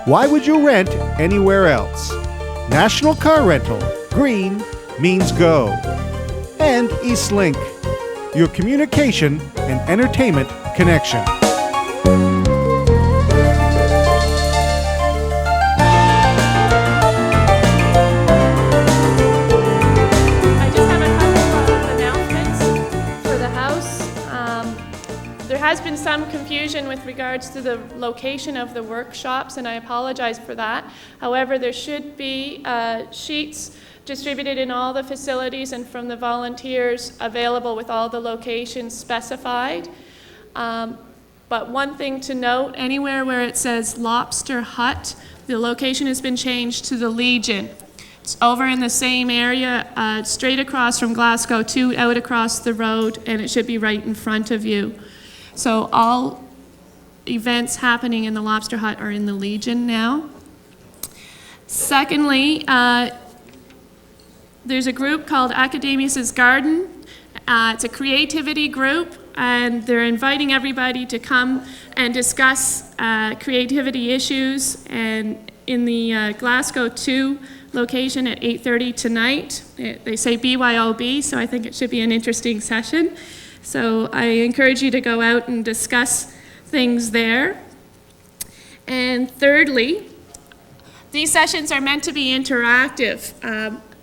Why would you rent anywhere else? National Car Rental. Green means go. And Eastlink, your communication and entertainment connection. There has been some confusion with regards to the location of the workshops, and I apologize for that. However, there should be sheets distributed in all the facilities and from the volunteers available with all the locations specified. But one thing to note, anywhere where it says Lobster Hut, the location has been changed to the Legion. It's over in the same area, straight across from Glasgow 2, out across the road, and it should be right in front of you. So all events happening in the Lobster Hut are in the Legion now. Secondly, there's a group called Academia's Garden. It's a creativity group, and they're inviting everybody to come and discuss creativity issues, and in the Glasgow 2 location at 8:30 tonight. They say BYOB, so I think it should be an interesting session. So I encourage you to go out and discuss things there. And thirdly, these sessions are meant to be interactive.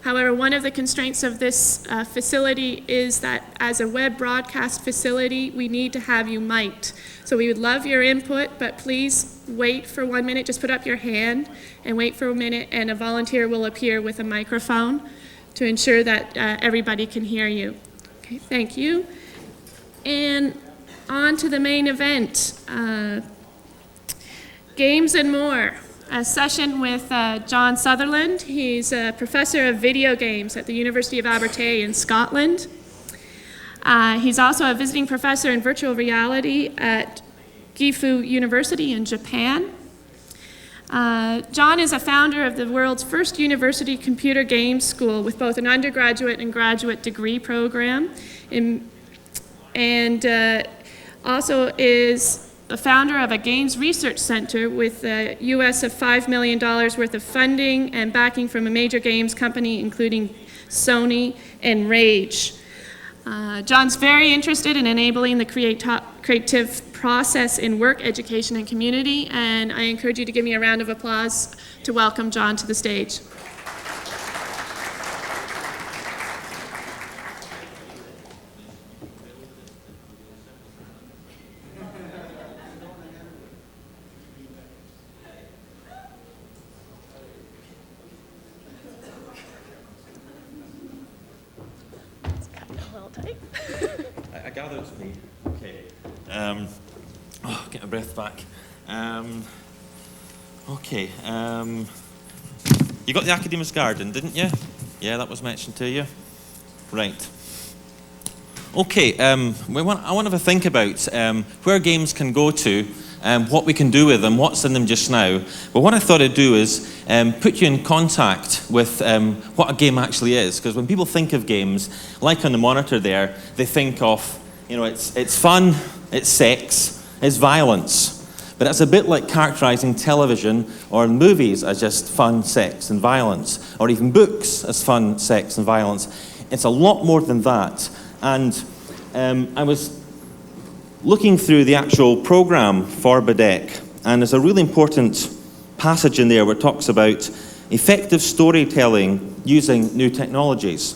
However, one of the constraints of this facility is that as a web broadcast facility, we need to have you mic'd. So we would love your input, but please wait for 1 minute. Just put up your hand and wait for a minute, and a volunteer will appear with a microphone to ensure that everybody can hear you. Okay, thank you. And on to the main event, Games and More, a session with John Sutherland. He's a professor of video games at the University of Abertay in Scotland. He's also a visiting professor in virtual reality at Gifu University in Japan. John is a founder of the world's first university computer games school with both an undergraduate and graduate degree program, and also is the founder of a games research center with US of $5 million worth of funding and backing from a major games company, including Sony and Rage. John's very interested in enabling the creative process in work, education, and community, and I encourage you to give me a round of applause to welcome John to the stage. I gather it's me. Okay. Get my breath back. Okay. You got the Academia's Garden, didn't you? Yeah, that was mentioned to you. Right. Okay. I want to think about where games can go to, what we can do with them, what's in them just now. But what I thought I'd do is put you in contact with what a game actually is. Because when people think of games, like on the monitor there, they think of, it's fun, it's sex, it's violence. But that's a bit like characterizing television or movies as just fun, sex, and violence, or even books as fun, sex, and violence. It's a lot more than that. And I was looking through the actual program for Baddeck, and there's a really important passage in there where it talks about effective storytelling using new technologies.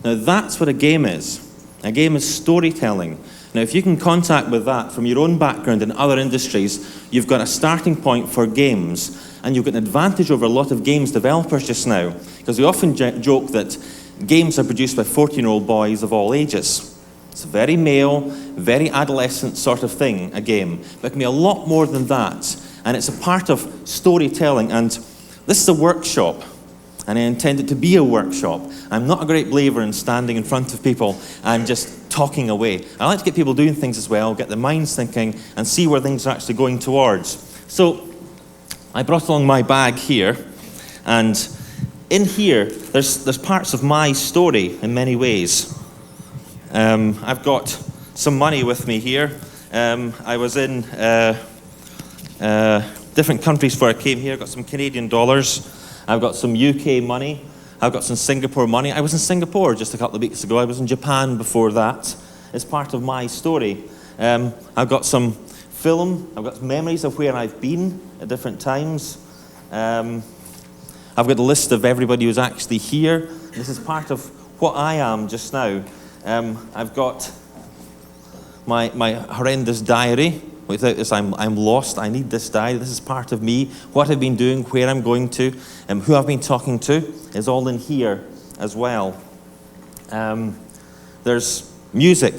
Now that's what a game is. A game is storytelling. Now if you can contact with that from your own background in other industries, you've got a starting point for games, and you've got an advantage over a lot of games developers just now, because we often joke that games are produced by 14-year-old boys of all ages. It's a very male, very adolescent sort of thing, a game. But it can be a lot more than that. And it's a part of storytelling. And this is a workshop. And I intend it to be a workshop. I'm not a great believer in standing in front of people and just talking away. I like to get people doing things as well, get their minds thinking, and see where things are actually going towards. So I brought along my bag here. And in here, there's parts of my story in many ways. I've got some money with me here. I was in different countries before I came here. I've got some Canadian dollars. I've got some UK money. I've got some Singapore money. I was in Singapore just a couple of weeks ago. I was in Japan before that. It's part of my story. I've got some film. I've got memories of where I've been at different times. I've got a list of everybody who's actually here. This is part of what I am just now. I've got my horrendous diary. Without this, I'm lost. I need this diary. This is part of me. What I've been doing, where I'm going to, who I've been talking to is all in here as well. There's music.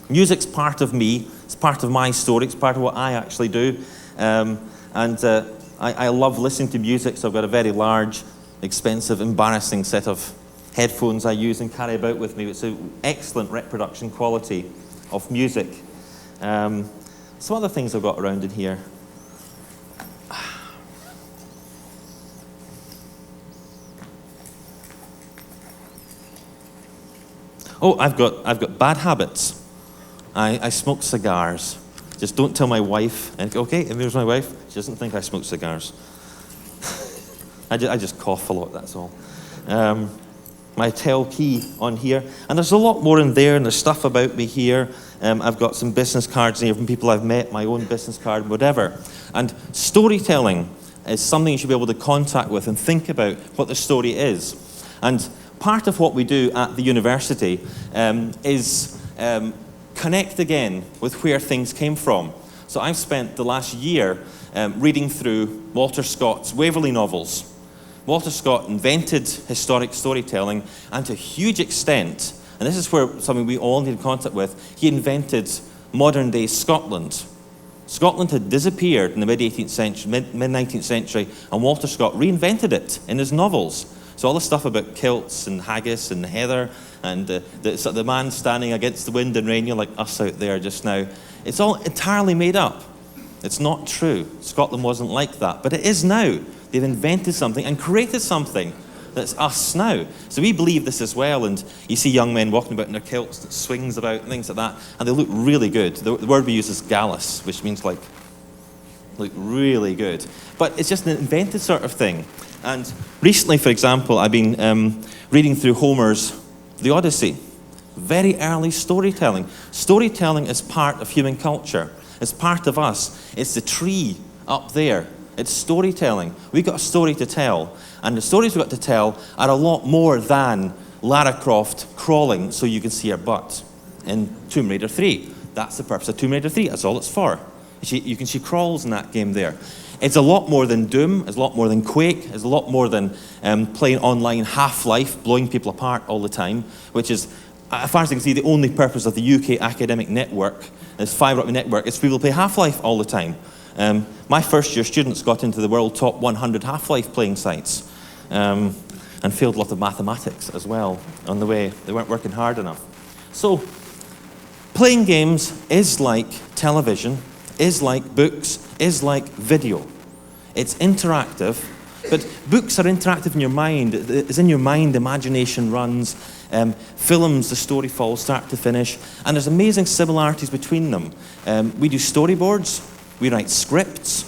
Music's part of me. It's part of my story. It's part of what I actually do. I love listening to music, so I've got a very large, expensive, embarrassing set of headphones I use and carry about with me. It's an excellent reproduction quality of music. Some other things I've got around in here. Oh, I've got bad habits. I smoke cigars. Just don't tell my wife. And okay, if there's my wife, she doesn't think I smoke cigars. I just cough a lot, that's all. My tel key on here. And there's a lot more in there, and there's stuff about me here. I've got some business cards in here from people I've met, my own business card, whatever. And storytelling is something you should be able to contact with and think about what the story is. And part of what we do at the university is connect again with where things came from. So I've spent the last year reading through Walter Scott's Waverley novels. Walter Scott invented historic storytelling, and to a huge extent, and this is where something we all need contact with, he invented modern-day Scotland. Scotland had disappeared in the mid-18th century, mid-19th century, and Walter Scott reinvented it in his novels. So all the stuff about kilts and haggis and heather and the man standing against the wind and rain, like us out there just now, it's all entirely made up. It's not true. Scotland wasn't like that, but it is now. They've invented something and created something that's us now. So we believe this as well, and you see young men walking about in their kilts that swings about and things like that, and they look really good. The word we use is gallus, which means like look really good. But it's just an invented sort of thing. And recently, for example, I've been reading through Homer's The Odyssey. Very early storytelling. Storytelling is part of human culture. It's part of us. It's the tree up there. It's storytelling. We've got a story to tell. And the stories we've got to tell are a lot more than Lara Croft crawling so you can see her butt in Tomb Raider 3. That's the purpose of Tomb Raider 3. That's all it's for. She crawls in that game there. It's a lot more than Doom. It's a lot more than Quake. It's a lot more than playing online Half-Life, blowing people apart all the time, which is, as far as I can see, the only purpose of the UK academic network, this fibre optic network, is people play Half-Life all the time. My first-year students got into the world top 100 Half-Life playing sites and failed a lot of mathematics as well on the way. They weren't working hard enough. So playing games is like television, is like books, is like video. It's interactive, but books are interactive in your mind. It's in your mind, imagination runs. Films, the story falls start to finish, and there's amazing similarities between them. We do storyboards, we write scripts,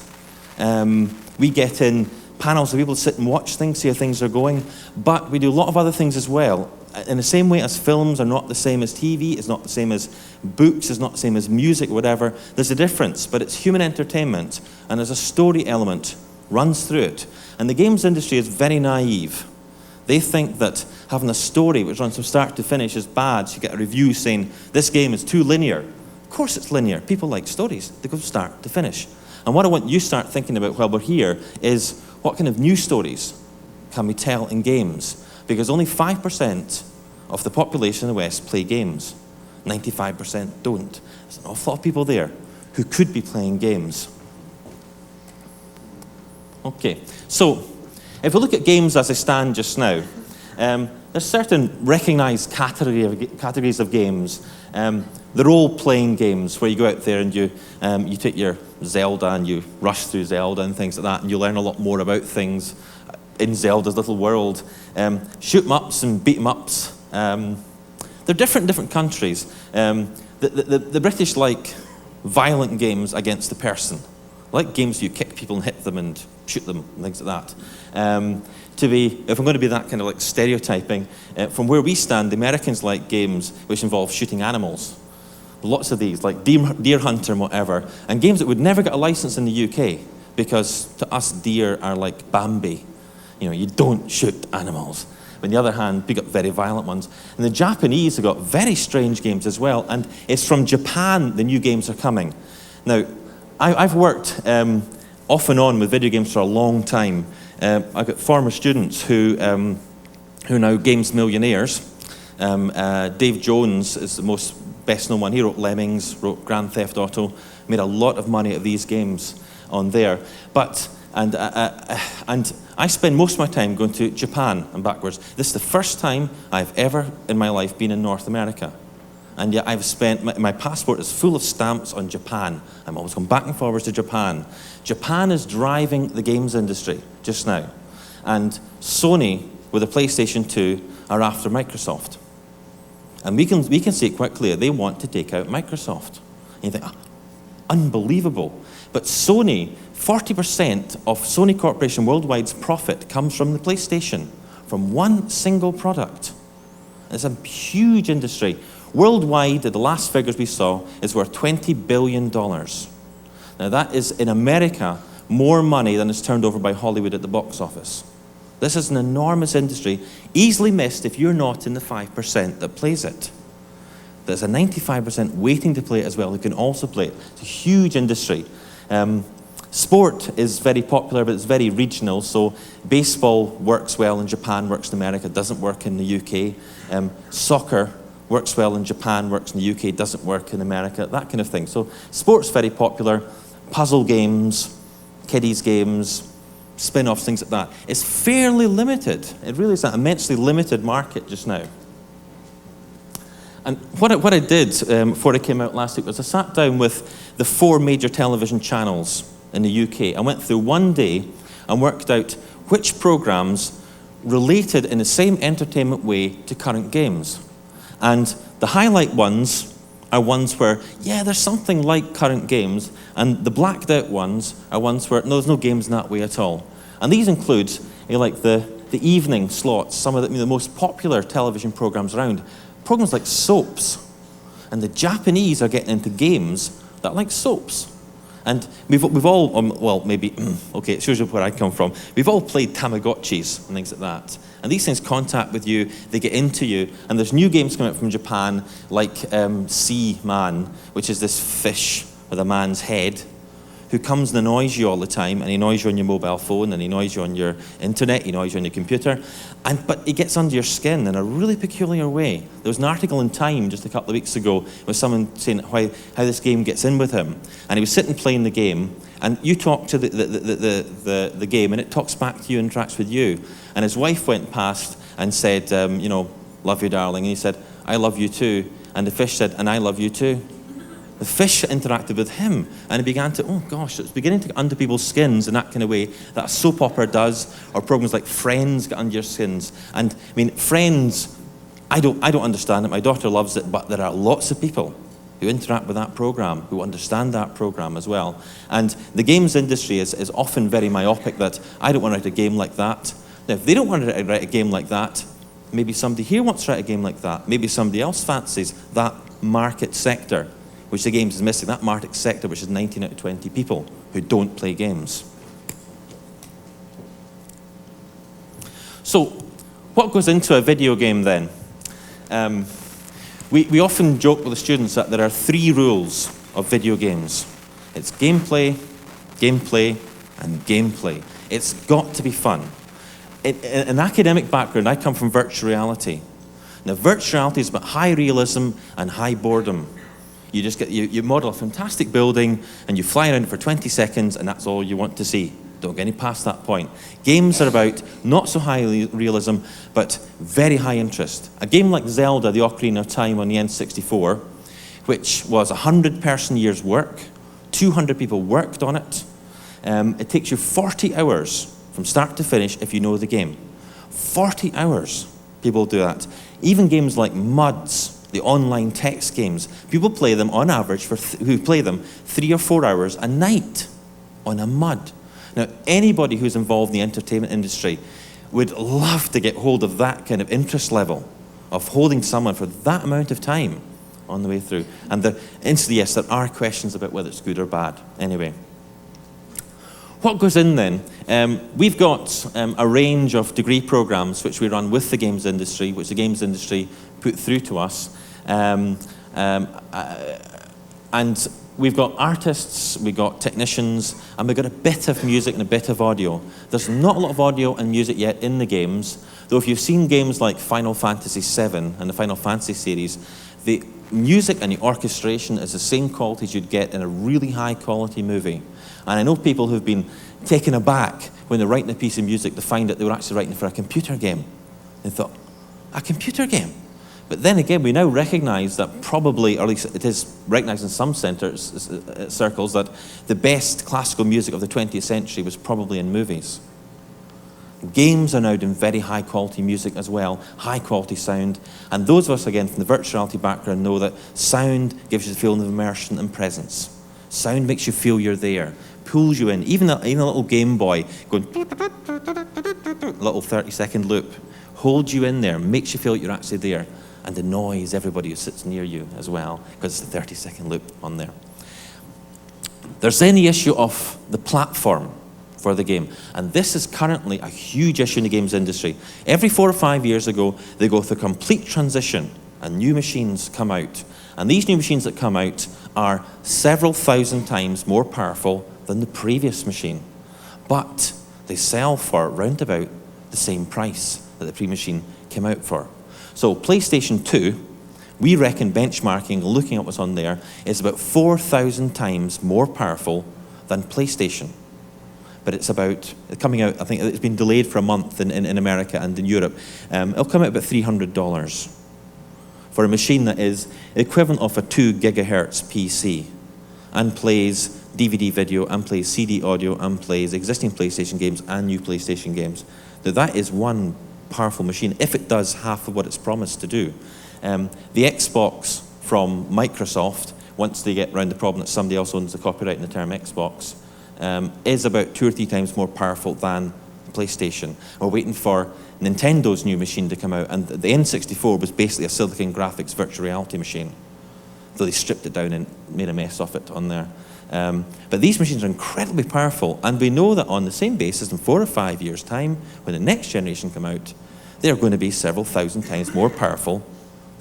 we get in panels of people to sit and watch things, see how things are going, but we do a lot of other things as well. In the same way as films are not the same as TV, it's not the same as books, it's not the same as music, whatever, there's a difference, but it's human entertainment, and there's a story element runs through it. And the games industry is very naive. They think that having a story which runs from start to finish is bad, so you get a review saying, this game is too linear. Of course it's linear. People like stories. They go from start to finish. And what I want you to start thinking about while we're here is, what kind of new stories can we tell in games? Because only 5% of the population in the West play games. 95% don't. There's an awful lot of people there who could be playing games. Okay, so if we look at games as they stand just now, there's certain recognized categories of games. The role-playing games where you go out there and you take your Zelda and you rush through Zelda and things like that, and you learn a lot more about things in Zelda's little world. Shoot-'em-ups and beat-'em-ups. They're different in different countries. The British like violent games against the person. I like games you kick people and hit them and shoot them and things like that. If I'm going to be that kind of like stereotyping, from where we stand, the Americans like games which involve shooting animals. Lots of these, like Deer Hunter and whatever, and games that would never get a license in the UK, because to us, deer are like Bambi. You know, you don't shoot animals. But on the other hand, we got very violent ones. And the Japanese have got very strange games as well, and it's from Japan the new games are coming. Now, I've worked off and on with video games for a long time. I've got former students who are now games millionaires. Dave Jones is the most best-known one. He wrote Lemmings, wrote Grand Theft Auto, made a lot of money at these games on there. And I spend most of my time going to Japan and backwards. This is the first time I've ever in my life been in North America. And yet I've spent, my passport is full of stamps on Japan. I'm always going back and forwards to Japan. Japan is driving the games industry just now. And Sony, with the PlayStation 2, are after Microsoft. And we can see it quite clear. They want to take out Microsoft. And you think, unbelievable. But Sony, 40% of Sony Corporation Worldwide's profit comes from the PlayStation, from one single product. It's a huge industry. Worldwide, the last figures we saw, is worth $20 billion. Now that is, in America, more money than is turned over by Hollywood at the box office. This is an enormous industry, easily missed if you're not in the 5% that plays it. There's a 95% waiting to play it as well who can also play it. It's a huge industry. Sport is very popular, but it's very regional. So baseball works well in Japan, works in America, doesn't work in the UK. Soccer works well in Japan, works in the UK, doesn't work in America, that kind of thing. So sport's very popular. Puzzle games, kiddies games, spin-offs, things like that. It's fairly limited. It really is an immensely limited market just now. And what I did before I came out last week was I sat down with the 4 major television channels in the UK. I went through one day and worked out which programs related in the same entertainment way to current games. And the highlight ones are ones where, yeah, there's something like current games, and the blacked out ones are ones where, no, there's no games in that way at all. And these include, like the evening slots, some of the most popular television programs around. Programs like soaps. And the Japanese are getting into games that are like soaps. And we've all, well, maybe, okay, it shows you where I come from. We've all played Tamagotchis and things like that. And these things contact with you, they get into you. And there's new games coming out from Japan, like Sea Man, which is this fish with a man's head, who comes and annoys you all the time, and he annoys you on your mobile phone, and he annoys you on your internet, he annoys you on your computer, but he gets under your skin in a really peculiar way. There was an article in Time just a couple of weeks ago with someone saying how this game gets in with him, and he was sitting playing the game, and you talk to the game, and it talks back to you and interacts with you. And his wife went past and said, love you, darling, and he said, I love you too, and the fish said, and I love you too. The fish interacted with him, and he began to, oh gosh, it's beginning to get under people's skins in that kind of way that a soap opera does, or programs like Friends get under your skins. And I mean, Friends, I don't understand it. My daughter loves it, but there are lots of people who interact with that program, who understand that program as well. And the games industry is often very myopic that I don't want to write a game like that. Now, if they don't want to write a game like that, maybe somebody here wants to write a game like that. Maybe somebody else fancies that market sector, which the games is missing, that market sector, which is 19 out of 20 people who don't play games. So, what goes into a video game then? We often joke with the students that there are 3 rules of video games. It's gameplay, gameplay, and gameplay. It's got to be fun. In an academic background, I come from virtual reality. Now, virtual reality is about high realism and high boredom. You just you model a fantastic building and you fly around it for 20 seconds and that's all you want to see. Don't get any past that point. Games are about not so high realism, but very high interest. A game like Zelda, the Ocarina of Time on the N64, which was 100-person years work, 200 people worked on it. It takes you 40 hours from start to finish if you know the game. 40 hours people do that. Even games like MUDs, the online text games, people play them on average who play them 3 or 4 hours a night. on a mud. Now, anybody who's involved in the entertainment industry would love to get hold of that kind of interest level of holding someone for that amount of time on the way through. And yes, there are questions about whether it's good or bad. Anyway, what goes in then? We've got a range of degree programs which we run with the games industry, which the games industry put through to us. And we've got artists, we've got technicians, and we've got a bit of music and a bit of audio. There's not a lot of audio and music yet in the games, though if you've seen games like Final Fantasy VII and the Final Fantasy series, the music and the orchestration is the same quality as you'd get in a really high quality movie. And I know people who've been taken aback when they're writing a piece of music to find that they were actually writing for a computer game. They thought, a computer game? But then again, we now recognize that probably, or at least it is recognized in some circles, that the best classical music of the 20th century was probably in movies. Games are now doing very high quality music as well, high quality sound. And those of us, again, from the virtual reality background know that sound gives you the feeling of immersion and presence. Sound makes you feel you're there, pulls you in. Even a little Game Boy going, little 30-second loop, holds you in there, makes you feel you're actually there. And annoys everybody who sits near you as well, because it's a 30-second loop on there. There's then the issue of the platform for the game. And this is currently a huge issue in the games industry. Every 4 or 5 years ago, they go through a complete transition and new machines come out. And these new machines that come out are several thousand times more powerful than the previous machine. But they sell for round about the same price that the previous machine came out for. So PlayStation 2, we reckon benchmarking, looking at what's on there, is about 4,000 times more powerful than PlayStation. But it's about, coming out, I think it's been delayed for a month in America and in Europe. It'll come out about $300 for a machine that is equivalent of a 2 gigahertz PC and plays DVD video and plays CD audio and plays existing PlayStation games and new PlayStation games. Now that is one powerful machine, if it does half of what it's promised to do. The Xbox from Microsoft, once they get around the problem that somebody else owns the copyright in the term Xbox, is about 2 or 3 times more powerful than PlayStation. We're waiting for Nintendo's new machine to come out, and the N64 was basically a silicon graphics virtual reality machine, though they stripped it down and made a mess of it on there. But these machines are incredibly powerful, and we know that on the same basis, in 4 or 5 years' time, when the next generation come out, they're going to be several thousand times more powerful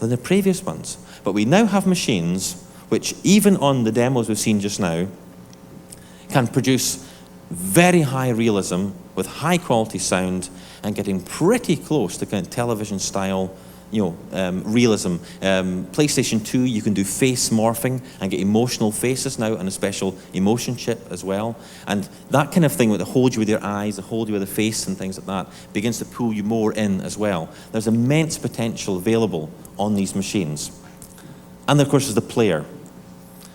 than the previous ones. But we now have machines which, even on the demos we've seen just now, can produce very high realism with high quality sound and getting pretty close to kind of television style realism. PlayStation 2, you can do face morphing and get emotional faces now and a special emotion chip as well. And that kind of thing that holds you with your eyes, that hold you with a face and things like that, begins to pull you more in as well. There's immense potential available on these machines. And of course, there's the player.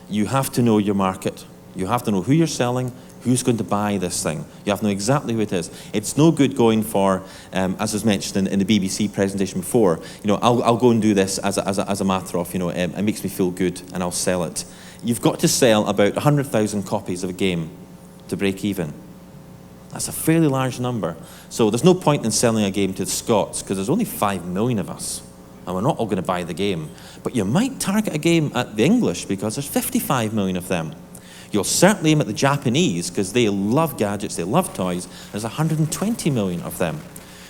You have to know your market. You have to know who you're selling, who's going to buy this thing. You have to know exactly who it is. It's no good going for, as was mentioned in the BBC presentation before, I'll go and do this as a matter of, it makes me feel good and I'll sell it. You've got to sell about 100,000 copies of a game to break even. That's a fairly large number. So there's no point in selling a game to the Scots because there's only 5 million of us and we're not all going to buy the game. But you might target a game at the English because there's 55 million of them. You'll certainly aim at the Japanese because they love gadgets, they love toys. There's 120 million of them.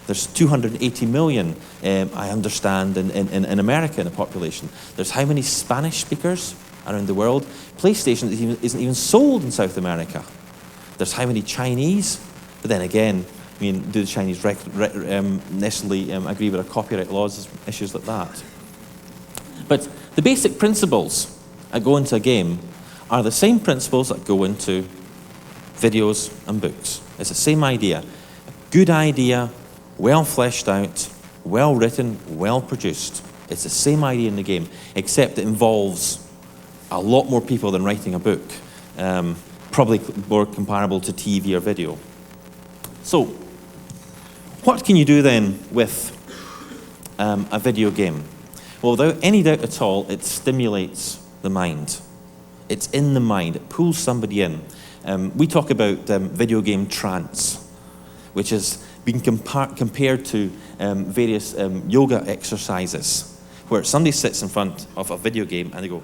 There's 280 million, I understand, in America in the population. There's how many Spanish speakers around the world? PlayStation isn't even sold in South America. There's how many Chinese? But then again, do the Chinese necessarily agree with our copyright laws, issues like that? But the basic principles that go into a game are the same principles that go into videos and books. It's the same idea. A good idea, well fleshed out, well written, well produced. It's the same idea in the game, except it involves a lot more people than writing a book. Probably more comparable to TV or video. So, what can you do then with a video game? Well, without any doubt at all, it stimulates the mind. It's in the mind. It pulls somebody in. We talk about video game trance, which is being compared to various yoga exercises, where somebody sits in front of a video game and they go,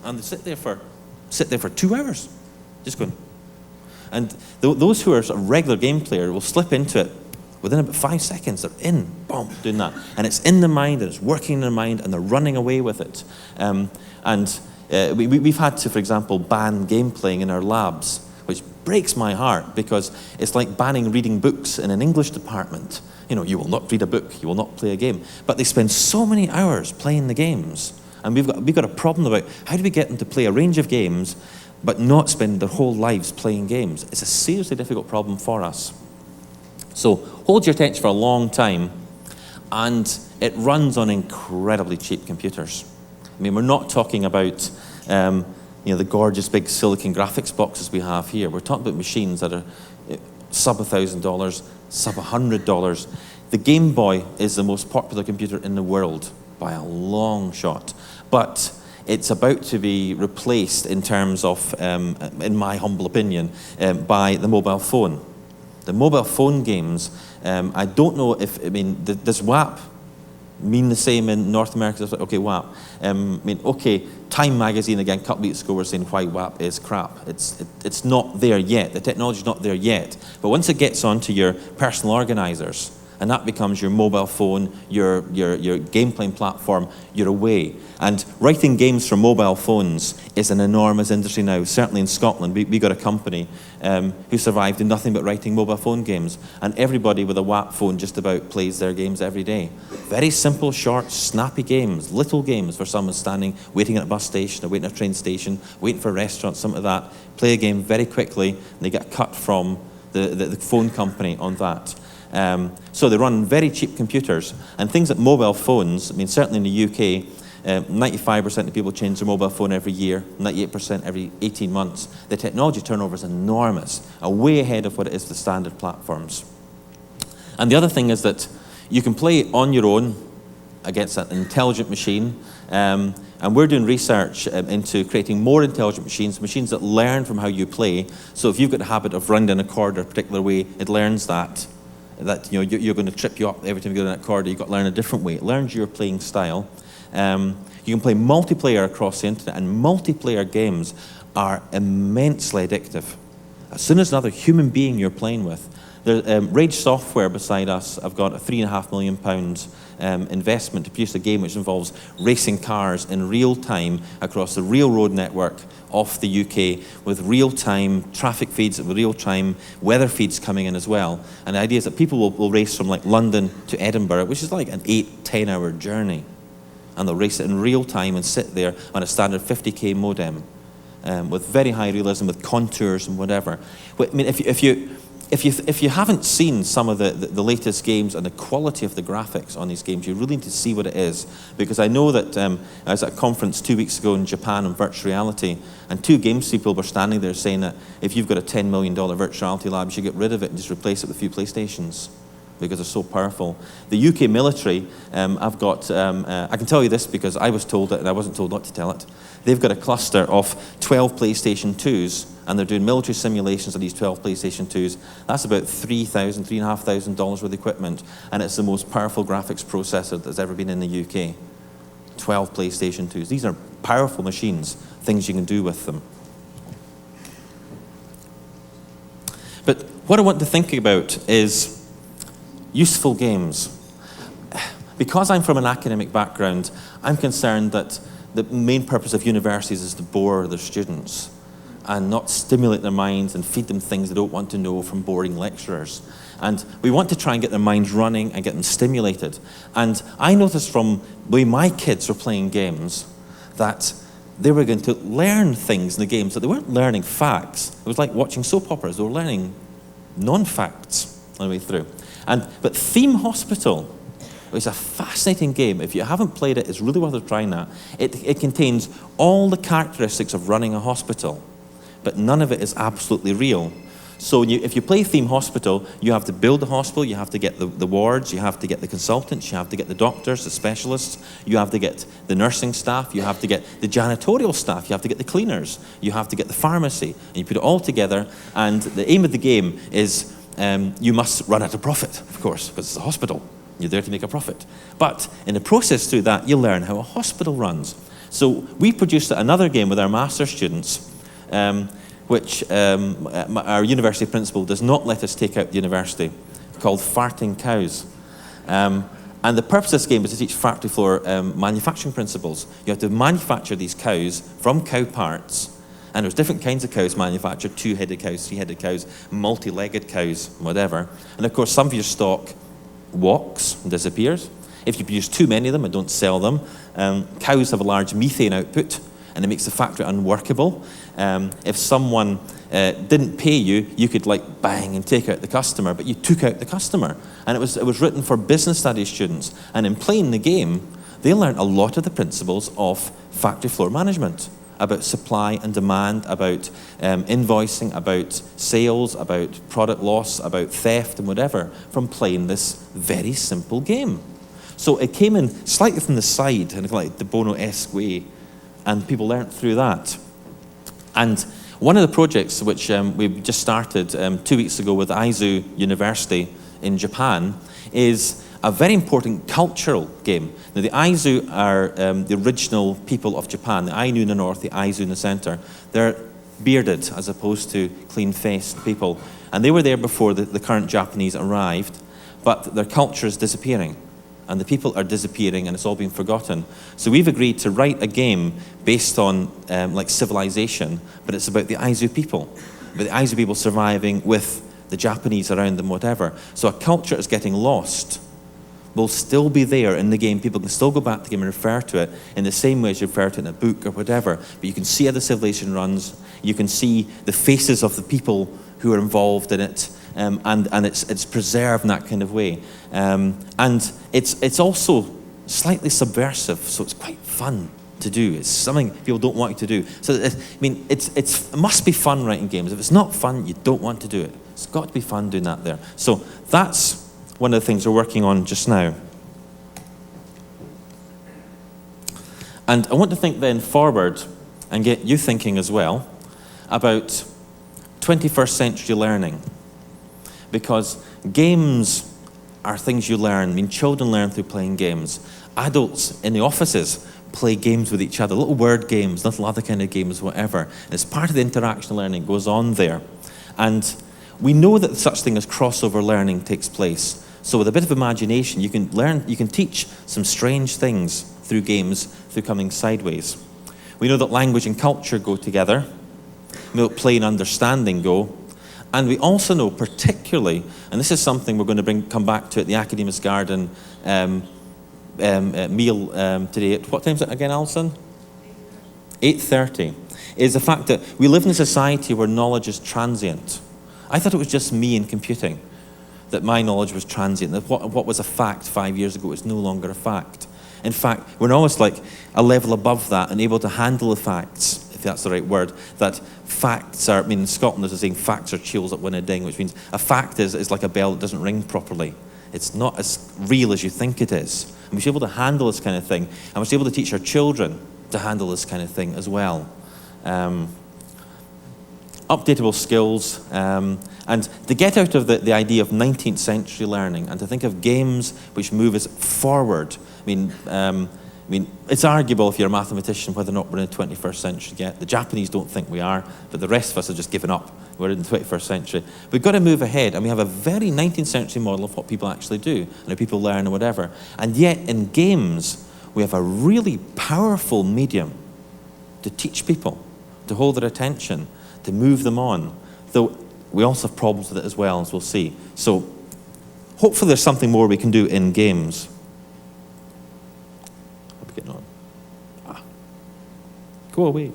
and they sit there for 2 hours, just going. And those who are sort of regular game player will slip into it within about 5 seconds. They're in, boom, doing that, and it's in the mind, and it's working in their mind, and they're running away with it. We've had to, for example, ban game playing in our labs, which breaks my heart, because it's like banning reading books in an English department. You know, you will not read a book, you will not play a game. But they spend so many hours playing the games. And we've got a problem about how do we get them to play a range of games but not spend their whole lives playing games. It's a seriously difficult problem for us. So hold your attention for a long time, and it runs on incredibly cheap computers. I mean, we're not talking about the gorgeous big silicon graphics boxes we have here. We're talking about machines that are sub $1,000, sub $100. The Game Boy is the most popular computer in the world by a long shot, but it's about to be replaced in terms of, in my humble opinion, by the mobile phone. The mobile phone games, I don't know if, does WAP mean the same in North America? Okay, WAP. Time magazine, again, a couple weeks ago, were saying why WAP is crap. It's not there yet. The technology's not there yet. But once it gets onto your personal organizers, and that becomes your mobile phone, your game playing platform, you're away. And writing games for mobile phones is an enormous industry now. Certainly in Scotland, we got a company who survived in nothing but writing mobile phone games. And everybody with a WAP phone just about plays their games every day. Very simple, short, snappy games, little games for someone standing, waiting at a bus station or waiting at a train station, waiting for a restaurant, something like that. Play a game very quickly, and they get a cut from the phone company on that. So they run very cheap computers, and things like mobile phones. Certainly in the UK, 95% of people change their mobile phone every year, 98% every 18 months. The technology turnover is enormous, way ahead of what it is the standard platforms. And the other thing is that you can play on your own against an intelligent machine, and we're doing research into creating more intelligent machines that learn from how you play. So if you've got a habit of running down a corridor a particular way, it learns that you're going to trip you up every time you go down that corridor. You've got to learn a different way. It learns your playing style. You can play multiplayer across the internet, and multiplayer games are immensely addictive. As soon as another human being you're playing with, Rage Software beside us have got a £3.5 million investment to produce a game which involves racing cars in real time across the real road network of the UK, with real-time traffic feeds, with real-time weather feeds coming in as well. And the idea is that people will race from like London to Edinburgh, which is like an 8-10 hour journey. And they'll race it in real time and sit there on a standard 50k modem with very high realism, with contours and whatever. If you haven't seen some of the latest games and the quality of the graphics on these games, you really need to see what it is. Because I know that I was at a conference 2 weeks ago in Japan on virtual reality, and 2 games people were standing there saying that if you've got a $10 million virtual reality lab, you should get rid of it and just replace it with a few PlayStations, because they're so powerful. The UK military, I've got, I can tell you this because I was told it and I wasn't told not to tell it. They've got a cluster of 12 PlayStation 2s, and they're doing military simulations of these 12 PlayStation 2s. That's about $3,000, $3,500 worth of equipment, and it's the most powerful graphics processor that's ever been in the UK. 12 PlayStation 2s. These are powerful machines, things you can do with them. But what I want to think about is useful games. Because I'm from an academic background, I'm concerned that the main purpose of universities is to bore their students and not stimulate their minds and feed them things they don't want to know from boring lecturers. And we want to try and get their minds running and get them stimulated. And I noticed from the way my kids were playing games that they were going to learn things in the games, that they weren't learning facts. It was like watching soap operas. They were learning non-facts on the way through. But Theme Hospital is a fascinating game. If you haven't played it, it's really worth trying that. It contains all the characteristics of running a hospital, but none of it is absolutely real. So if you play theme hospital, you have to build the hospital, you have to get the wards, you have to get the consultants, you have to get the doctors, the specialists, you have to get the nursing staff, you have to get the janitorial staff, you have to get the cleaners, you have to get the pharmacy, and you put it all together, and the aim of the game is you must run at a profit, of course, because it's a hospital. You're there to make a profit. But in the process through that, you learn how a hospital runs. So we produced another game with our master's students, which our university principal does not let us take out the university, called Farting Cows. And the purpose of this game is to teach factory floor manufacturing principles. You have to manufacture these cows from cow parts, and there's different kinds of cows manufactured, 2-headed cows, 3-headed cows, multi-legged cows, whatever. And of course, some of your stock walks and disappears. If you produce too many of them and don't sell them, cows have a large methane output, and it makes the factory unworkable. If someone didn't pay you, you could like bang and take out the customer, but you took out the customer. And it was written for business studies students. And in playing the game, they learned a lot of the principles of factory floor management, about supply and demand, about invoicing, about sales, about product loss, about theft and whatever, from playing this very simple game. So it came in slightly from the side, in like the Bono-esque way, and people learnt through that. And one of the projects which we just started 2 weeks ago with Aizu University in Japan is a very important cultural game. Now the Aizu are the original people of Japan, the Ainu in the north, the Aizu in the center. They're bearded as opposed to clean-faced people. And they were there before the current Japanese arrived, but their culture is disappearing. And the people are disappearing, and it's all been forgotten. So we've agreed to write a game based on like civilization, but it's about the Aizu people, about the Aizu people surviving with the Japanese around them, whatever. So a culture is getting lost will still be there in the game. People can still go back to the game and refer to it in the same way as you refer to it in a book or whatever. But you can see how the civilization runs. You can see the faces of the people who are involved in it. And it's preserved in that kind of way. And it's also slightly subversive, so it's quite fun to do. It's something people don't want you to do. So, it must be fun writing games. If it's not fun, you don't want to do it. It's got to be fun doing that there. So that's one of the things we're working on just now. And I want to think then forward and get you thinking as well about 21st century learning. Because games are things you learn. I mean, children learn through playing games. Adults in the offices play games with each other, little word games, little other kind of games, whatever. And it's part of the interaction learning goes on there. And we know that such thing as crossover learning takes place. So with a bit of imagination, you can teach some strange things through games, through coming sideways. We know that language and culture go together. We know that play and understanding go. And we also know particularly, and this is something we're going to come back to at the Academics Garden meal today. At what time is it again, Alison? 8:30. Is the fact that we live in a society where knowledge is transient. I thought it was just me in computing, that my knowledge was transient, that what was a fact 5 years ago is no longer a fact. In fact, we're almost like a level above that and able to handle the facts, if that's the right word, that facts are, I mean, in Scotland there's a saying, facts are chills that win a ding, which means a fact is like a bell that doesn't ring properly. It's not as real as you think it is. And we should be able to handle this kind of thing, and we should be able to teach our children to handle this kind of thing as well. Updatable skills, and to get out of the idea of 19th century learning and to think of games which move us forward. I mean, it's arguable if you're a mathematician whether or not we're in the 21st century yet. The Japanese don't think we are, but the rest of us have just given up. We're in the 21st century. We've got to move ahead, and we have a very 19th century model of what people actually do and how people learn and whatever. And yet in games, we have a really powerful medium to teach people, to hold their attention, to move them on, though we also have problems with it as well, as we'll see. So hopefully there's something more we can do in games. How are we getting on? Go away.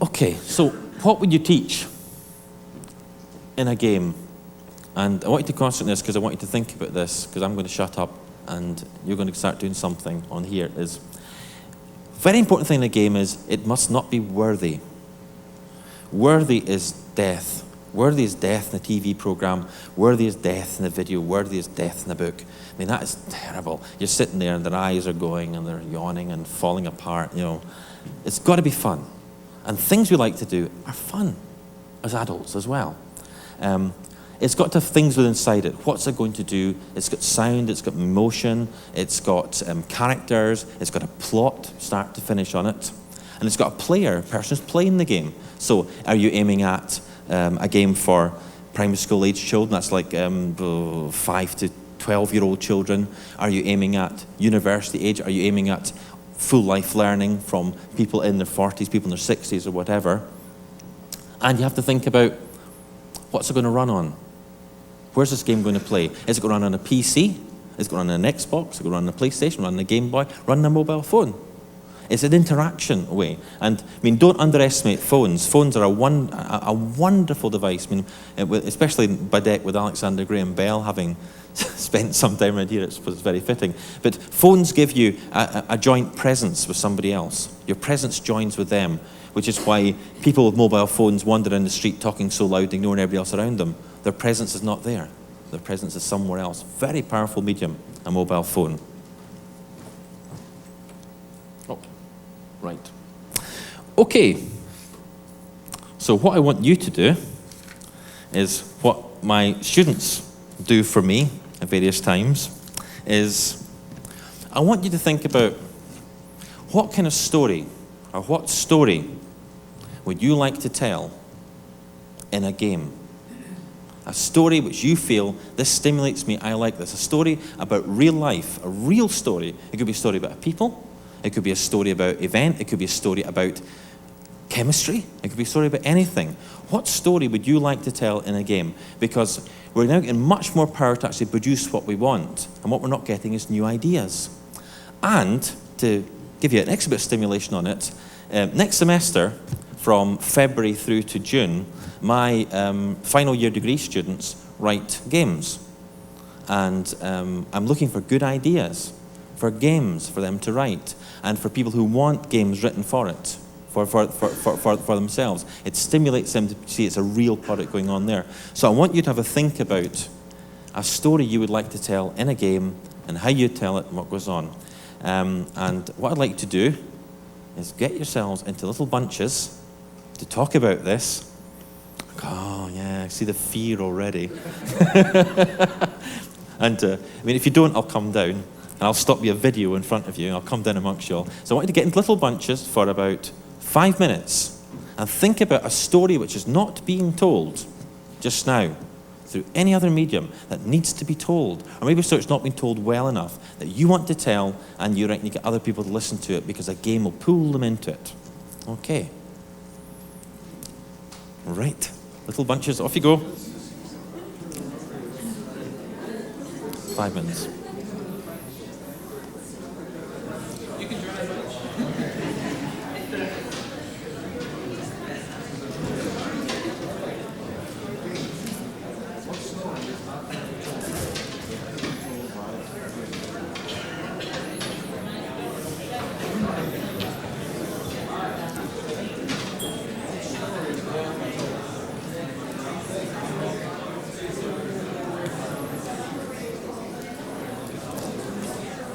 Okay, so what would you teach in a game? And I want you to concentrate on this because I want you to think about this, because I'm going to shut up and you're going to start doing something on here. Is Very important thing in a game is it must not be worthy. Worthy is death. Worthy is death in a TV program. Worthy is death in a video. Worthy is death in a book. I mean, that is terrible. You're sitting there and their eyes are going and they're yawning and falling apart, you know. It's got to be fun. And things we like to do are fun as adults as well. It's got to have things within inside it. What's it going to do? It's got sound, it's got emotion, it's got characters, it's got a plot, start to finish on it. And it's got a player, a person who's playing the game. So are you aiming at a game for primary school age children? That's like 5 to 12-year-old children. Are you aiming at university age? Are you aiming at full life learning from people in their 40s, people in their 60s or whatever? And you have to think about, what's it going to run on? Where's this game going to play? Is it going to run on a PC? Is it going to run on an Xbox? Is it going to run on a PlayStation? Run on a Game Boy? Run on a mobile phone? It's an interaction way. And I mean, don't underestimate phones. Phones are a wonderful device. I mean, especially Baddeck with Alexander Graham Bell having spent some time around here, it's very fitting. But phones give you a joint presence with somebody else. Your presence joins with them, which is why people with mobile phones wander in the street talking so loud, ignoring everybody else around them. Their presence is not there. Their presence is somewhere else. Very powerful medium, a mobile phone. Oh, right. Okay. So what I want you to do is what my students do for me at various times is I want you to think about what kind of story or what story would you like to tell in a game? A story which you feel, this stimulates me, I like this. A story about real life, a real story. It could be a story about a people. It could be a story about event. It could be a story about chemistry. It could be a story about anything. What story would you like to tell in a game? Because we're now getting much more power to actually produce what we want. And what we're not getting is new ideas. And to give you an extra bit of stimulation on it, next semester, from February through to June, my final year degree students write games. And I'm looking for good ideas for games for them to write and for people who want games written for it, for themselves. It stimulates them to see it's a real product going on there. So I want you to have a think about a story you would like to tell in a game and how you tell it and what goes on. And what I'd like to do is get yourselves into little bunches to talk about this. Oh, yeah, I see the fear already. And, I mean, if you don't, I'll come down, and I'll stop you a video in front of you, and I'll come down amongst you all. So I want you to get into little bunches for about 5 minutes, and think about a story which is not being told just now, through any other medium, that needs to be told. Or maybe a story that's not been told well enough, that you want to tell, and you reckon you get other people to listen to it, because a game will pull them into it. Okay. Right. Little bunches, off you go. 5 minutes.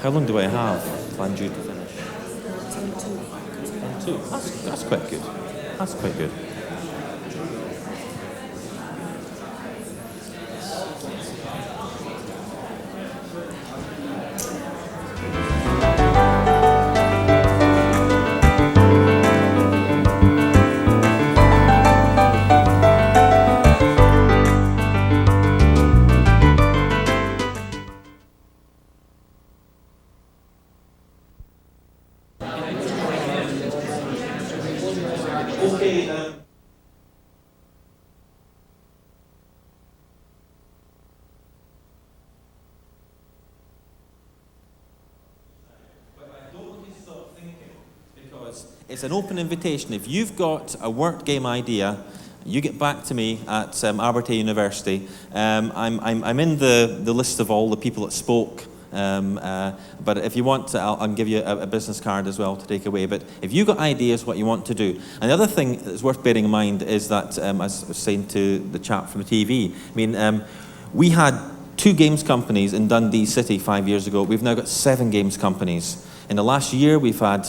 How long do I have planned due to finish? 10 to 2. That's quite good. That's quite good. It's an open invitation. If you've got a word game idea, you get back to me at Abertay University. I'm in the list of all the people that spoke But if you want, I'll give you a business card as well to take away. But if you've got ideas what you want to do, and the other thing that's worth bearing in mind is that, as I was saying to the chap from the TV, we had 2 games companies in Dundee City 5 years ago. We've now got 7 games companies. In the last year, we've had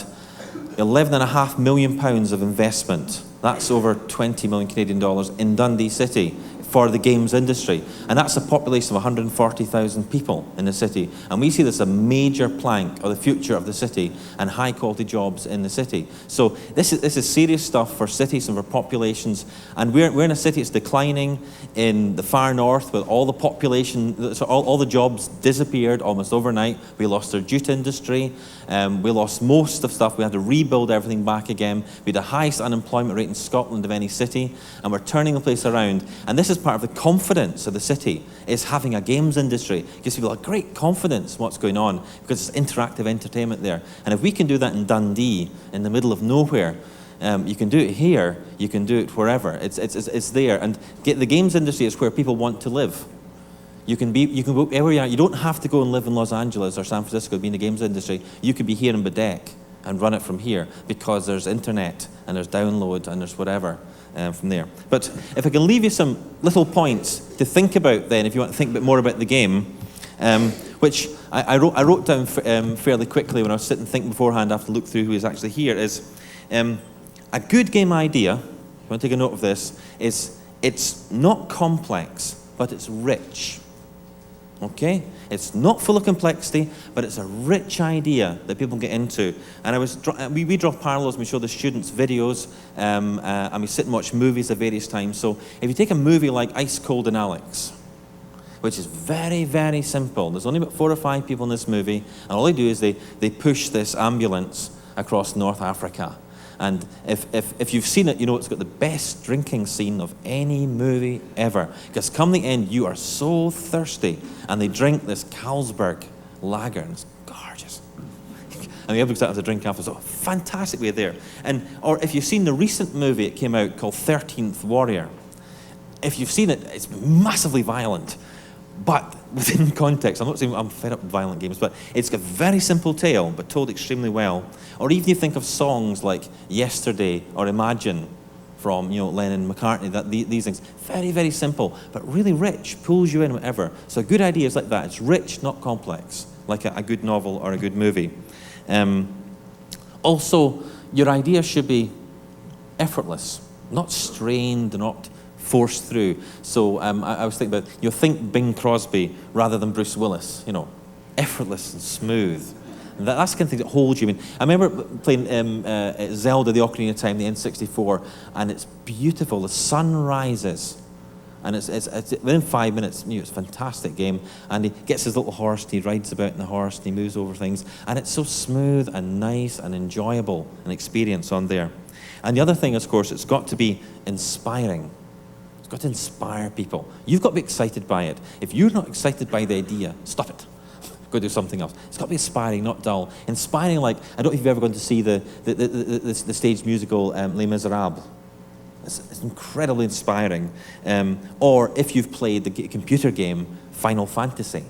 £11.5 million of investment. That's over 20 million Canadian dollars in Dundee City for the games industry. And that's a population of 140,000 people in the city. And we see this as a major plank of the future of the city and high quality jobs in the city. So this is serious stuff for cities and for populations. And we're in a city that's declining in the far north with all the population, so all the jobs disappeared almost overnight. We lost our jute industry. We lost most of stuff. We had to rebuild everything back again. We had the highest unemployment rate in Scotland of any city. And we're turning the place around. And this is part of the confidence of the city, is having a games industry. It gives people a great confidence in what's going on because it's interactive entertainment there. And if we can do that in Dundee, in the middle of nowhere, you can do it here, you can do it wherever. It's there. And the games industry is where people want to live. You can go wherever you are. You don't have to go and live in Los Angeles or San Francisco to be in the games industry. You could be here in Baddeck and run it from here because there's internet and there's download and there's whatever. From there. But if I can leave you some little points to think about then, if you want to think a bit more about the game, which I wrote down fairly quickly when I was sitting thinking beforehand after look through who is actually here, is a good game idea, if you want to take a note of this, is it's not complex, but it's rich. Okay? It's not full of complexity, but it's a rich idea that people get into. And we draw parallels and we show the students videos, and we sit and watch movies at various times. So if you take a movie like Ice Cold and Alex, which is very, very simple. There's only about 4 or 5 people in this movie, and all they do is they push this ambulance across North Africa. And if you've seen it, you know it's got the best drinking scene of any movie ever. Because come the end, you are so thirsty. And they drink this Carlsberg lager, and it's gorgeous. And the other have to drink after. So fantastic way there. Or if you've seen the recent movie, it came out called 13th Warrior. If you've seen it, it's massively violent. But within context, I'm not saying I'm fed up with violent games, but it's a very simple tale, but told extremely well. Or even you think of songs like Yesterday or Imagine from Lennon and McCartney, these things. Very, very simple, but really rich, pulls you in, whatever. So a good idea is like that. It's rich, not complex, like a good novel or a good movie. Also, your idea should be effortless, not strained, not forced through. So I was thinking about, think Bing Crosby rather than Bruce Willis, effortless and smooth. And that's the kind of thing that holds you. I remember playing Zelda the Ocarina of Time, the N64, and it's beautiful. The sun rises, and it's within 5 minutes, it's a fantastic game. And he gets his little horse, and he rides about in the horse, and he moves over things, and it's so smooth and nice and enjoyable an experience on there. And the other thing, of course, it's got to be inspiring. It's got to inspire people. You've got to be excited by it. If you're not excited by the idea, stop it. Go do something else. It's got to be inspiring, not dull. Inspiring, like, I don't know if you've ever gone to see the stage musical Les Miserables. It's incredibly inspiring. Or if you've played the computer game Final Fantasy,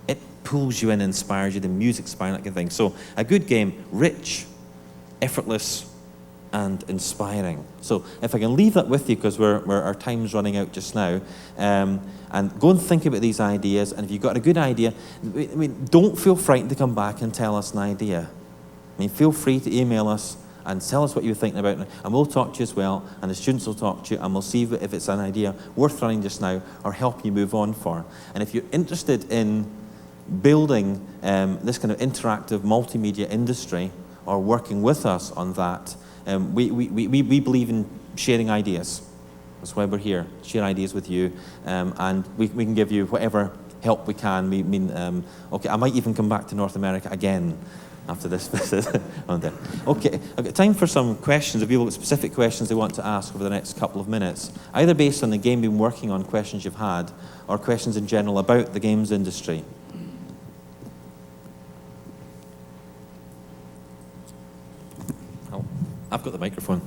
it pulls you in, inspires you, the music's inspiring, that kind of thing. So a good game, rich, effortless, and inspiring. So if I can leave that with you, because our time's running out just now, and go and think about these ideas, and if you've got a good idea, don't feel frightened to come back and tell us an idea. Feel free to email us and tell us what you're thinking about, and we'll talk to you as well, and the students will talk to you, and we'll see if it's an idea worth running just now, or help you move on for. And if you're interested in building this kind of interactive multimedia industry, or working with us on that, we believe in sharing ideas. That's why we're here, share ideas with you, and we can give you whatever help we can. Okay, I might even come back to North America again after this visit. Okay, I've got time for some questions. If people have specific questions they want to ask over the next couple of minutes, either based on the game you've been working on, questions you've had, or questions in general about the games industry. I've got the microphone.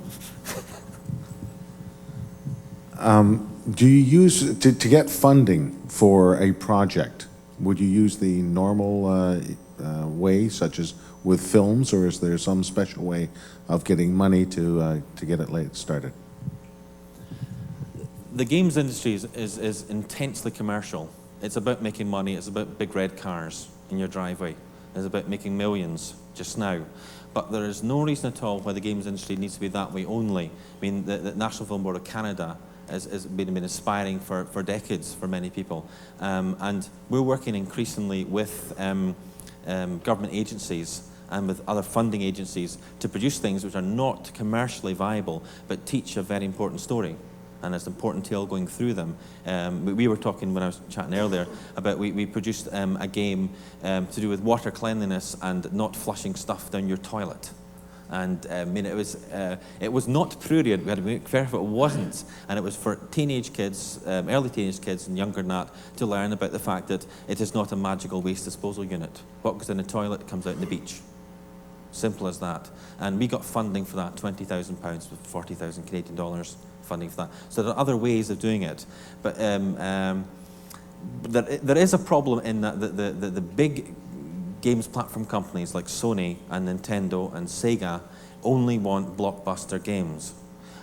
Do you use, to get funding for a project, Would you use the normal way, such as with films, or is there some special way of getting money to get it started? The games industry is intensely commercial. It's about making money. It's about big red cars in your driveway. It's about making millions just now. But there is no reason at all why the games industry needs to be that way only. I mean, the National Film Board of Canada has been aspiring for decades for many people. And we're working increasingly with government agencies and with other funding agencies to produce things which are not commercially viable, but teach a very important story. And there's an important tale going through them. We were talking when I was chatting earlier about we produced a game to do with water cleanliness and not flushing stuff down your toilet. And I mean, it was not prurient. We had to make careful it wasn't. And it was for teenage kids, early teenage kids and younger than that, to learn about the fact that it is not a magical waste disposal unit. What goes in the toilet comes out in the beach. Simple as that. And we got funding for that, £20,000 with 40,000 Canadian dollars funding for that. So there are other ways of doing it. But there is a problem in that the big games platform companies like Sony and Nintendo and Sega only want blockbuster games.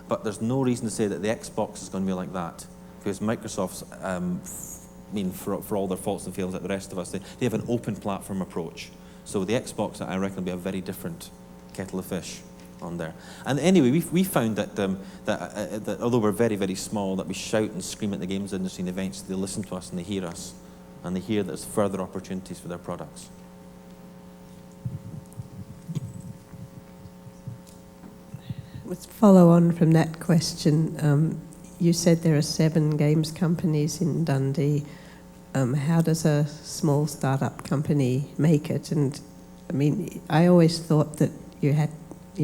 But there's no reason to say that the Xbox is going to be like that, because Microsoft's, for all their faults and failings like the rest of us, they have an open platform approach. So the Xbox, I reckon, will be a very different kettle of fish on there. And anyway, we found that although we're very, very small, that we shout and scream at the games industry, and eventually they listen to us and they hear us, and they hear that there's further opportunities for their products. Let's follow on from that question. You said there are 7 games companies in Dundee. How does a small startup company make it? And I mean, I always thought that you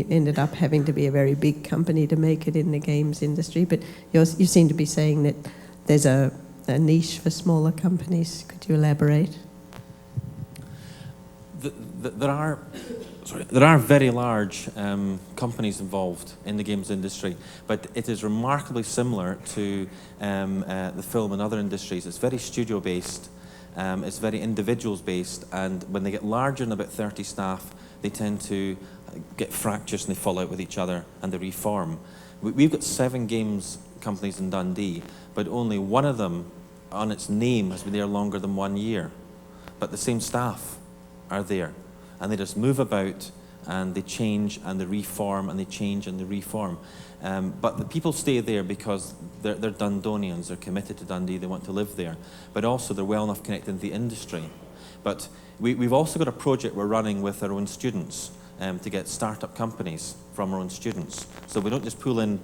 ended up having to be a very big company to make it in the games industry, but you seem to be saying that there's a niche for smaller companies. Could you elaborate? There are very large companies involved in the games industry, but it is remarkably similar to the film and other industries. It's very studio-based, it's very individuals-based, and when they get larger than about 30 staff, they tend to get fractious and they fall out with each other and they reform. We've got 7 games companies in Dundee, but only one of them on its name has been there longer than 1 year. But the same staff are there, and they just move about and they change and they reform and they change and they reform. But the people stay there because they're Dundonians, they're committed to Dundee, they want to live there, but also they're well enough connected to the industry. But we've also got a project we're running with our own students to get startup companies from our own students. So we don't just pull in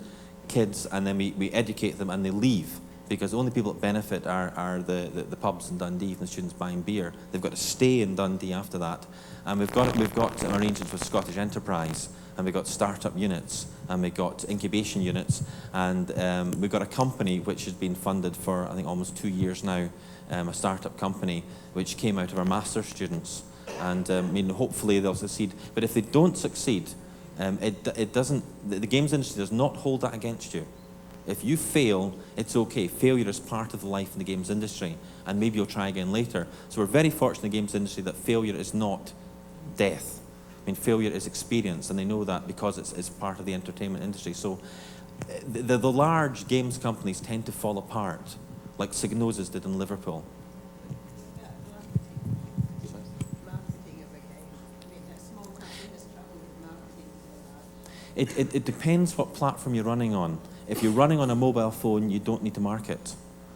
kids and then we educate them and they leave, because the only people that benefit are the pubs in Dundee and the students buying beer. They've got to stay in Dundee after that. And we've got arrangements with Scottish Enterprise, and we've got startup units, and we've got incubation units, and we've got a company which has been funded for, I think, almost 2 years now, a startup company which came out of our master's students. And I mean, hopefully they'll succeed. But if they don't succeed, it doesn't. The games industry does not hold that against you. If you fail, it's okay. Failure is part of the life in the games industry, and maybe you'll try again later. So we're very fortunate in the games industry that failure is not death. I mean, failure is experience, and they know that because it's part of the entertainment industry. So the large games companies tend to fall apart, like Signosis did in Liverpool. It depends what platform you're running on. If you're running on a mobile phone, you don't need to market,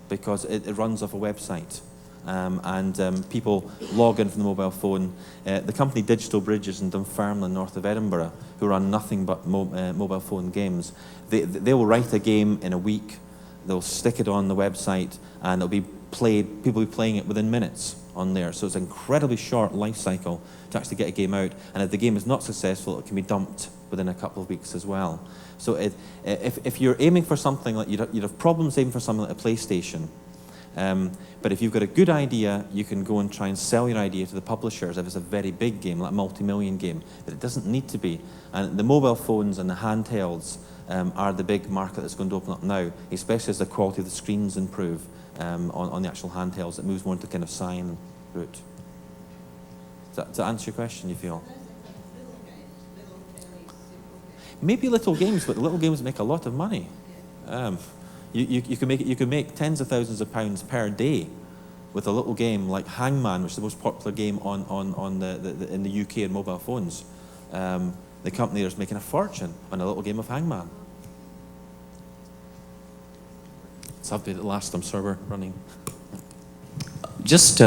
because it runs off a website. And people log in from the mobile phone. The company Digital Bridges in Dunfermline, north of Edinburgh, who run nothing but mobile phone games, they will write a game in a week, they'll stick it on the website, and it'll be played, people will be playing it within minutes on there. So it's an incredibly short life cycle to actually get a game out, and if the game is not successful, it can be dumped within a couple of weeks as well. So if you're aiming for something like, you'd have problems aiming for something like a PlayStation. But if you've got a good idea, you can go and try and sell your idea to the publishers if it's a very big game, like a multi-million game. But it doesn't need to be. And the mobile phones and the handhelds are the big market that's going to open up now, especially as the quality of the screens improve on the actual handhelds. It moves more into kind of science route. Does that answer your question, you feel? Maybe little games, but little games make a lot of money. You can make tens of thousands of pounds per day with a little game like Hangman, which is the most popular game in the UK on mobile phones. The company is making a fortune on a little game of Hangman. It's update at last. I'm sorry we're running. Just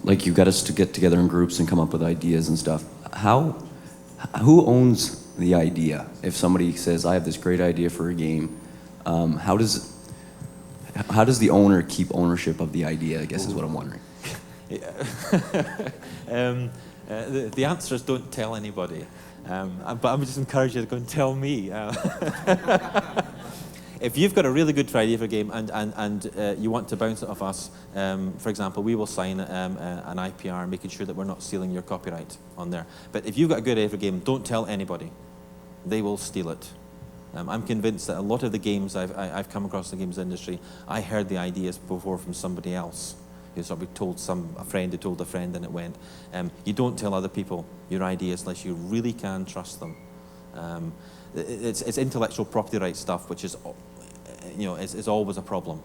like you got us to get together in groups and come up with ideas and stuff. Who owns the idea? If somebody says, I have this great idea for a game, how does the owner keep ownership of the idea, I guess is what I'm wondering. The answer is don't tell anybody. But I would just encourage you to go and tell me. If you've got a really good idea for a game and you want to bounce it off us, for example, we will sign an IPR making sure that we're not stealing your copyright on there. But if you've got a good idea for a game, don't tell anybody. They will steal it. I'm convinced that a lot of the games I've come across in the games industry, I heard the ideas before from somebody else. You sort of told a friend who told a friend and it went. You don't tell other people your ideas unless you really can trust them. It's intellectual property rights stuff, which is, is always a problem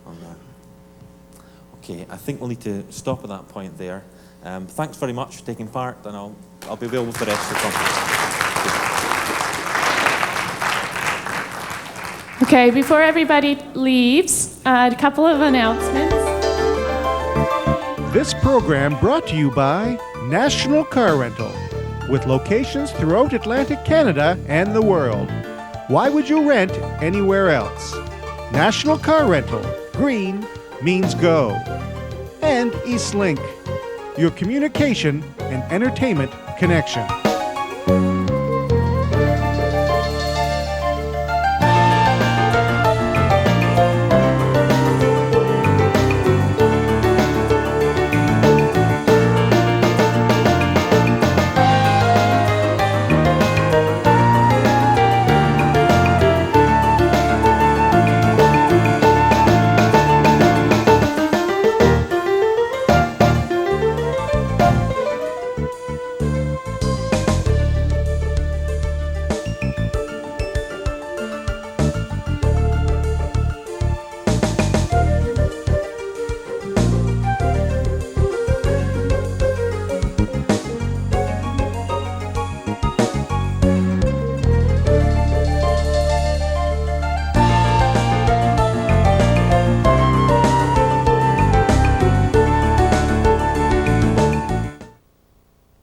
on that. Okay, I think we'll need to stop at that point there. Thanks very much for taking part, and I'll be available for the rest of the conference. Okay, before everybody leaves, a couple of announcements. This program brought to you by National Car Rental, with locations throughout Atlantic Canada and the world. Why would you rent anywhere else? National Car Rental. Green means go. And Eastlink, your communication and entertainment connection.